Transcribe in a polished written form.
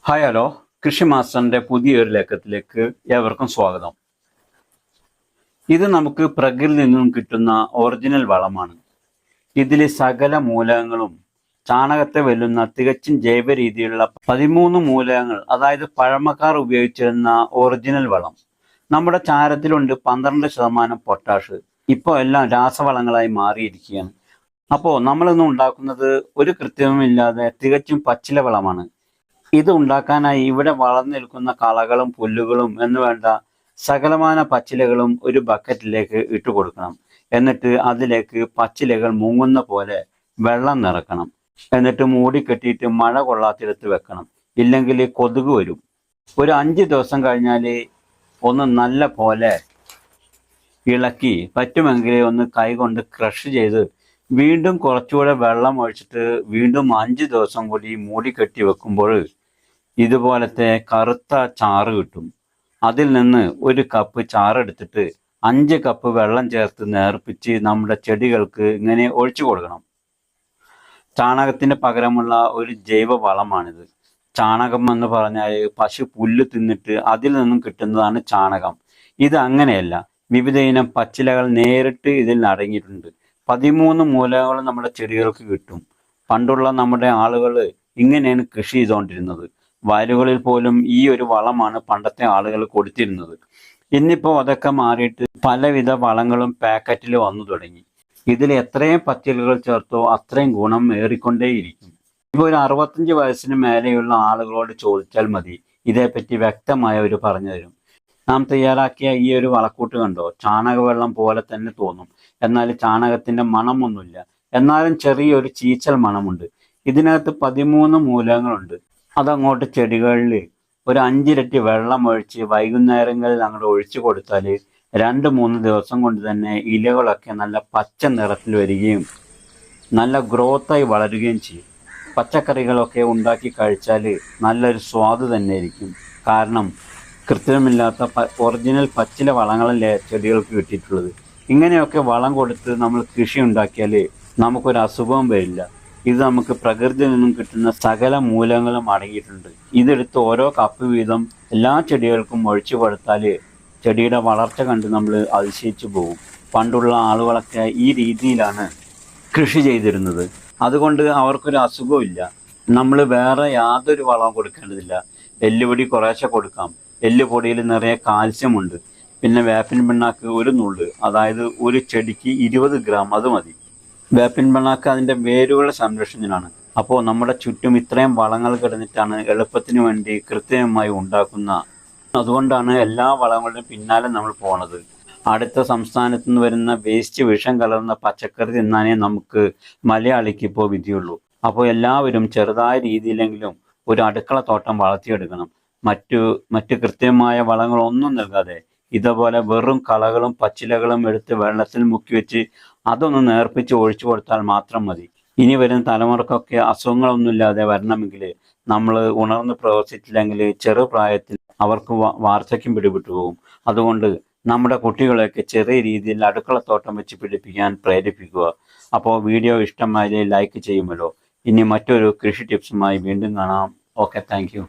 Hi hello, കൃഷി മാസ്റ്ററിന്റെ പുതിയൊരു ലേഖത്തിലേക്ക് ഏവർക്കും സ്വാഗതം. ഇത് നമുക്ക് പ്രകൃതിയിൽ നിന്നും കിട്ടുന്ന ഒറിജിനൽ വളമാണ്. ഇതിൽ സകല മൂലകങ്ങളും ചാണകത്തെ വെല്ലുന്ന തികച്ചും ജൈവ രീതിയിലുള്ള 13 മൂലകങ്ങൾ, അതായത് പഴമക്കാർ ഉപയോഗിച്ചിരുന്ന ഒറിജിനൽ വളം. നമ്മുടെ ചാരത്തിലുണ്ട് 12% പൊട്ടാഷ്. ഇപ്പോൾ എല്ലാം രാസവളങ്ങളായി മാറിയിരിക്കുകയാണ്. അപ്പോൾ നമ്മളിന്ന് ഉണ്ടാക്കുന്നത് ഒരു കൃത്യവുമില്ലാതെ തികച്ചും പച്ചില വളമാണ്. ഇത് ഉണ്ടാക്കാനായി ഇവിടെ വളർന്നു നിൽക്കുന്ന കളകളും പുല്ലുകളും എന്ന് വേണ്ട സകലമാന പച്ചിലകളും ഒരു ബക്കറ്റിലേക്ക് ഇട്ട് കൊടുക്കണം. എന്നിട്ട് അതിലേക്ക് പച്ചിലകൾ മുങ്ങുന്ന പോലെ വെള്ളം നിറക്കണം. എന്നിട്ട് മൂടി കെട്ടിയിട്ട് മഴ കൊള്ളാത്തിടത്ത് വെക്കണം. ഇല്ലെങ്കിൽ കൊതുക് വരും. ഒരു 5 ദിവസം കഴിഞ്ഞാൽ ഒന്ന് നല്ല പോലെ ഇളക്കി, പറ്റുമെങ്കിൽ ഒന്ന് കൈകൊണ്ട് ക്രഷ് ചെയ്ത് വീണ്ടും കുറച്ചുകൂടെ വെള്ളം ഒഴിച്ചിട്ട് വീണ്ടും 5 ദിവസം കൂടി മൂടി കെട്ടി വെക്കുമ്പോൾ ഇതുപോലത്തെ കറുത്ത ചാറ് കിട്ടും. അതിൽ നിന്ന് ഒരു കപ്പ് ചാറെടുത്തിട്ട് 5 കപ്പ് വെള്ളം ചേർത്ത് നേർപ്പിച്ച് നമ്മുടെ ചെടികൾക്ക് ഇങ്ങനെ ഒഴിച്ചു കൊടുക്കണം. ചാണകത്തിന് പകരമുള്ള ഒരു ജൈവ വളമാണിത്. ചാണകം എന്ന് പറഞ്ഞാൽ പശു പുല്ല് തിന്നിട്ട് അതിൽ നിന്നും കിട്ടുന്നതാണ് ചാണകം. ഇത് അങ്ങനെയല്ല. വിവിധ ഇനം പച്ചിലകൾ നേരിട്ട് ഇതിൽ അടങ്ങിയിട്ടുണ്ട്. 13 മൂലകങ്ങൾ നമ്മുടെ ചെടികൾക്ക് കിട്ടും. പണ്ടുള്ള നമ്മുടെ ആളുകൾ ഇങ്ങനെയാണ് കൃഷി ചെയ്തുകൊണ്ടിരുന്നത്. വയലുകളിൽ പോലും ഈ ഒരു വളമാണ് പണ്ടത്തെ ആളുകൾ കൊടുത്തിരുന്നത്. ഇന്നിപ്പോൾ അതൊക്കെ മാറിയിട്ട് പലവിധ വളങ്ങളും പാക്കറ്റിൽ വന്നു തുടങ്ങി. ഇതിൽ എത്രയും പച്ചിലകൾ ചേർത്തോ അത്രയും ഗുണം ഏറിക്കൊണ്ടേയിരിക്കും. ഇപ്പോൾ ഒരു 65 വയസ്സിന് മേലെയുള്ള ആളുകളോട് ചോദിച്ചാൽ മതി, ഇതേപ്പറ്റി വ്യക്തമായ ഒരു പറഞ്ഞു തരും. നാം തയ്യാറാക്കിയ ഈ ഒരു വളക്കൂട്ട് കണ്ടോ? ചാണകവെള്ളം പോലെ തന്നെ തോന്നും. എന്നാൽ ചാണകത്തിന്റെ മണമൊന്നുമില്ല. എന്നാലും ചെറിയൊരു ചീച്ചൽ മണമുണ്ട്. ഇതിനകത്ത് 13 മൂലകങ്ങളുണ്ട്. അതങ്ങോട്ട് ചെടികളിൽ ഒരു 5 ഇരട്ടി വെള്ളം ഒഴിച്ച് വൈകുന്നേരങ്ങളിൽ അങ്ങോട്ട് ഒഴിച്ചു കൊടുത്താൽ 2-3 ദിവസം കൊണ്ട് തന്നെ ഇലകളൊക്കെ നല്ല പച്ച നിറത്തിൽ വരികയും നല്ല ഗ്രോത്തായി വളരുകയും ചെയ്യും. പച്ചക്കറികളൊക്കെ ഉണ്ടാക്കി കഴിച്ചാൽ നല്ലൊരു സ്വാദ് തന്നെ ആയിരിക്കും. കാരണം കൃത്രിമമില്ലാത്ത ഒറിജിനൽ പച്ചില വളങ്ങളല്ലേ ചെടികൾക്ക് കിട്ടിയിട്ടുള്ളത്. ഇങ്ങനെയൊക്കെ വളം കൊടുത്ത് നമ്മൾ കൃഷി ഉണ്ടാക്കിയാൽ നമുക്കൊരു അസുഖവും വരില്ല. ഇത് നമുക്ക് പ്രകൃതിയിൽ നിന്നും കിട്ടുന്ന സകല മൂലകങ്ങളും അടങ്ങിയിട്ടുണ്ട്. ഇതെടുത്ത് ഓരോ കപ്പ് വീതം എല്ലാ ചെടികൾക്കും ഒഴിച്ചു കൊടുത്താൽ ചെടിയുടെ വളർച്ച കണ്ട് നമ്മൾ അതിശയിച്ചു പോകും. പണ്ടുള്ള ആളുകളൊക്കെ ഈ രീതിയിലാണ് കൃഷി ചെയ്തിരുന്നത്. അതുകൊണ്ട് അവർക്കൊരു അസുഖവും ഇല്ല. നമ്മൾ വേറെ യാതൊരു വളവും കൊടുക്കേണ്ടതില്ല. എല്ലുപൊടി കുറേശ്ശെ കൊടുക്കാം. എല്ലുപൊടിയിൽ നിറയെ കാൽസ്യമുണ്ട്. പിന്നെ വേപ്പിൻ പിണ്ണാക്ക് ഒരു നുള്ള്, അതായത് ഒരു ചെടിക്ക് 20 ഗ്രാം, അത് മതി. വേപ്പിൻ പിണ്ണാക്ക് അതിൻ്റെ വേരുകളുടെ സംരക്ഷണത്തിനാണ്. അപ്പോൾ നമ്മുടെ ചുറ്റും ഇത്രയും വളങ്ങൾ കിടന്നിട്ടാണ് എളുപ്പത്തിന് വേണ്ടി കൃത്യമായി ഉണ്ടാക്കുന്ന. അതുകൊണ്ടാണ് എല്ലാ വളങ്ങളുടെയും പിന്നാലെ നമ്മൾ പോണത്. അടുത്ത സംസ്ഥാനത്തു നിന്ന് വരുന്ന വേസ്റ്റ് വിഷം കലർന്ന പച്ചക്കറി തിന്നാനേ നമുക്ക് മലയാളിക്ക് ഇപ്പോൾ വിധിയുള്ളൂ. അപ്പോൾ എല്ലാവരും ചെറുതായ രീതിയിലെങ്കിലും ഒരു അടുക്കള തോട്ടം വളർത്തിയെടുക്കണം. മറ്റു കൃത്യമായ വളങ്ങളൊന്നും നൽകാതെ ഇതുപോലെ വെറും കളകളും പച്ചിലകളും എടുത്ത് വെള്ളത്തിൽ മുക്കി വെച്ച് അതൊന്ന് നേർപ്പിച്ച് ഒഴിച്ചു കൊടുത്താൽ മാത്രം മതി. ഇനി വരുന്ന തലമുറക്കൊക്കെ അസുഖങ്ങളൊന്നുമില്ലാതെ വരണമെങ്കിൽ നമ്മൾ ഉണർന്ന് പ്രവർത്തിച്ചില്ലെങ്കിൽ ചെറുപ്രായത്തിൽ അവർക്ക് വാർദ്ധക്യം പിടിപെട്ടു പോകും. അതുകൊണ്ട് നമ്മുടെ കുട്ടികളെയൊക്കെ ചെറിയ രീതിയിൽ അടുക്കളത്തോട്ടം വെച്ച് പിടിപ്പിക്കാൻ പ്രേരിപ്പിക്കുക. അപ്പോൾ വീഡിയോ ഇഷ്ടമായാൽ ലൈക്ക് ചെയ്യുമല്ലോ. ഇനി മറ്റൊരു കൃഷി ടിപ്സുമായി വീണ്ടും കാണാം. Okay, thank you.